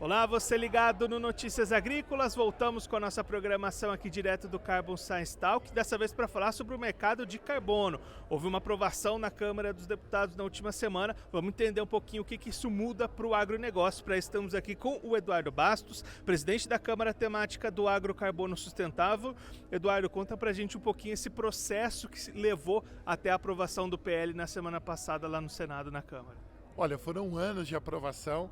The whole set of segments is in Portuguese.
Olá, você ligado no Notícias Agrícolas, voltamos com a nossa programação aqui direto do Carbon Science Talk, dessa vez para falar sobre o mercado de carbono. Houve uma aprovação na Câmara dos Deputados na última semana, vamos entender um pouquinho o que isso muda para o agronegócio. Para isso estamos aqui com o Eduardo Bastos, presidente da Câmara Temática do Agrocarbono Sustentável. Eduardo, conta para a gente um pouquinho esse processo que levou até a aprovação do PL na semana passada lá no Senado, na Câmara. Olha, foram anos de aprovação,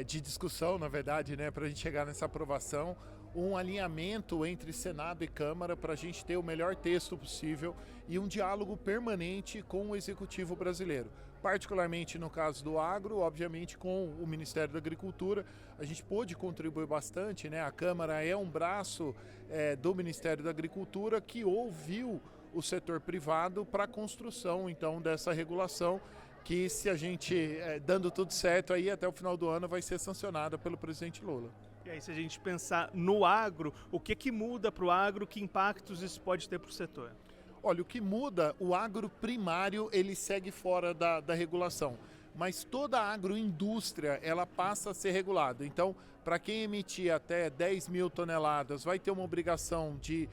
de discussão, na verdade, né, para a gente chegar nessa aprovação, um alinhamento entre Senado e Câmara para a gente ter o melhor texto possível e um diálogo permanente com o Executivo brasileiro. Particularmente no caso do agro, obviamente com o Ministério da Agricultura, a gente pôde contribuir bastante, né? A Câmara é um braço do Ministério da Agricultura que ouviu o setor privado para a construção, então, dessa regulação, que se a gente, dando tudo certo, aí até o final do ano vai ser sancionada pelo presidente Lula. E aí, se a gente pensar no agro, o que muda para o agro, que impactos isso pode ter para o setor? Olha, o que muda, o agro primário ele segue fora da regulação, mas toda a agroindústria ela passa a ser regulada. Então, para quem emitir até 10 mil toneladas, vai ter uma obrigação de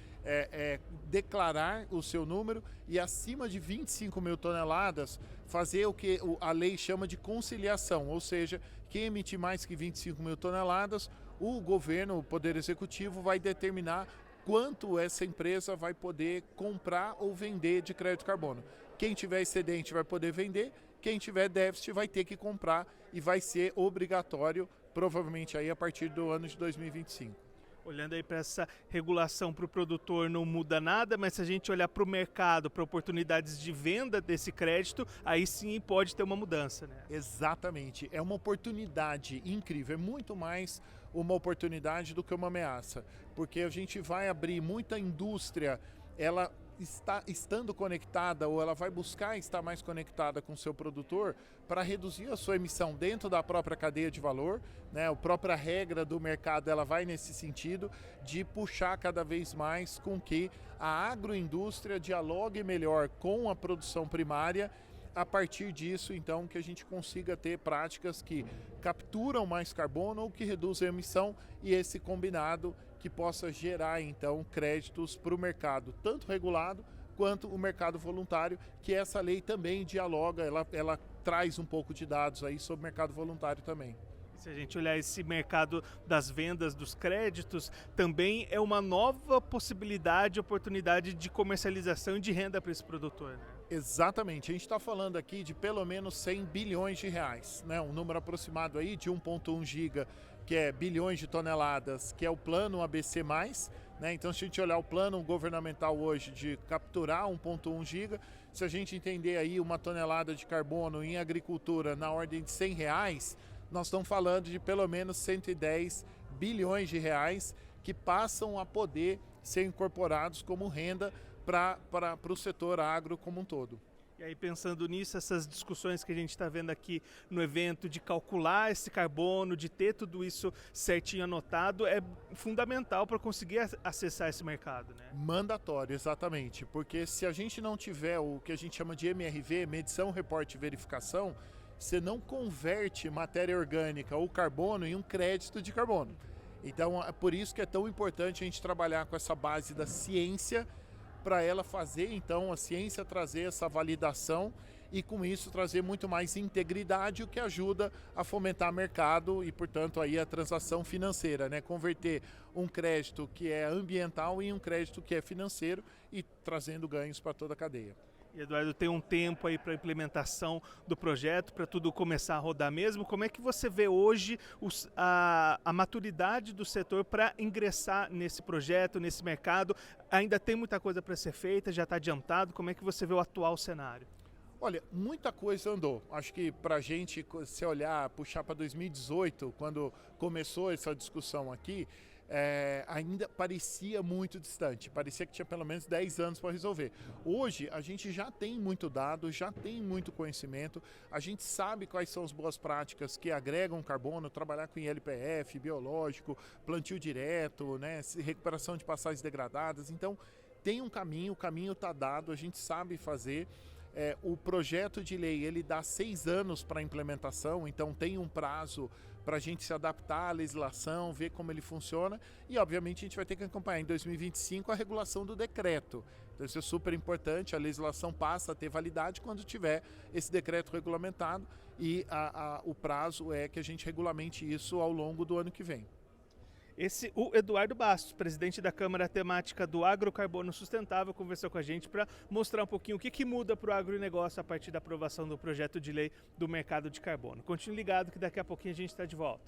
declarar o seu número e acima de 25 mil toneladas fazer o que a lei chama de conciliação, ou seja, quem emitir mais que 25 mil toneladas, o governo, o Poder Executivo vai determinar quanto essa empresa vai poder comprar ou vender de crédito carbono. Quem tiver excedente vai poder vender, quem tiver déficit vai ter que comprar e vai ser obrigatório, provavelmente aí a partir do ano de 2025. Olhando aí para essa regulação para o produtor não muda nada, mas se a gente olhar para o mercado, para oportunidades de venda desse crédito, aí sim pode ter uma mudança, né? Exatamente, é uma oportunidade incrível, é muito mais uma oportunidade do que uma ameaça, porque a gente vai abrir muita indústria, ela estando conectada ou ela vai buscar estar mais conectada com o seu produtor para reduzir a sua emissão dentro da própria cadeia de valor, né? A própria regra do mercado ela vai nesse sentido de puxar cada vez mais com que a agroindústria dialogue melhor com a produção primária. A partir disso, então, que a gente consiga ter práticas que capturam mais carbono ou que reduzem a emissão e esse combinado que possa gerar, então, créditos para o mercado, tanto regulado quanto o mercado voluntário, que essa lei também dialoga, ela traz um pouco de dados aí sobre o mercado voluntário também. Se a gente olhar esse mercado das vendas dos créditos, também é uma nova possibilidade, oportunidade de comercialização e de renda para esse produtor, né? Exatamente, a gente está falando aqui de pelo menos 100 bilhões de reais, né? Um número aproximado aí de 1,1 giga, que é bilhões de toneladas, que é o plano ABC+, né? Então, se a gente olhar o plano governamental hoje de capturar 1,1 giga, se a gente entender aí uma tonelada de carbono em agricultura na ordem de R$100, nós estamos falando de pelo menos 110 bilhões de reais que passam a poder ser incorporados como renda para o setor agro como um todo. E aí, pensando nisso, essas discussões que a gente está vendo aqui no evento de calcular esse carbono, de ter tudo isso certinho anotado, é fundamental para conseguir acessar esse mercado, né? Mandatório, exatamente, porque se a gente não tiver o que a gente chama de MRV, medição, reporte e verificação, você não converte matéria orgânica ou carbono em um crédito de carbono. Então, é por isso que é tão importante a gente trabalhar com essa base da ciência, para ela fazer, então, a ciência trazer essa validação e, com isso, trazer muito mais integridade, o que ajuda a fomentar mercado e, portanto, aí a transação financeira, né? Converter um crédito que é ambiental em um crédito que é financeiro e trazendo ganhos para toda a cadeia. E, Eduardo, tem um tempo aí para a implementação do projeto, para tudo começar a rodar mesmo. Como é que você vê hoje a maturidade do setor para ingressar nesse projeto, nesse mercado? Ainda tem muita coisa para ser feita, já está adiantado. Como é que você vê o atual cenário? Olha, muita coisa andou. Acho que para a gente, se olhar, puxar para 2018, quando começou essa discussão aqui, ainda parecia muito distante, parecia que tinha pelo menos 10 anos para resolver. Hoje a gente já tem muito dado, já tem muito conhecimento, a gente sabe quais são as boas práticas que agregam carbono, trabalhar com ILPF, biológico, plantio direto, né, recuperação de passagens degradadas. Então tem um caminho, o caminho está dado, a gente sabe fazer. O projeto de lei ele dá 6 anos para a implementação, então tem um prazo para a gente se adaptar à legislação, ver como ele funciona e, obviamente, a gente vai ter que acompanhar em 2025 a regulação do decreto. Então, isso é super importante, a legislação passa a ter validade quando tiver esse decreto regulamentado e o prazo é que a gente regulamente isso ao longo do ano que vem. O Eduardo Bastos, presidente da Câmara Temática do Agrocarbono Sustentável, conversou com a gente para mostrar um pouquinho o que muda para o agronegócio a partir da aprovação do projeto de lei do mercado de carbono. Continue ligado que daqui a pouquinho a gente está de volta.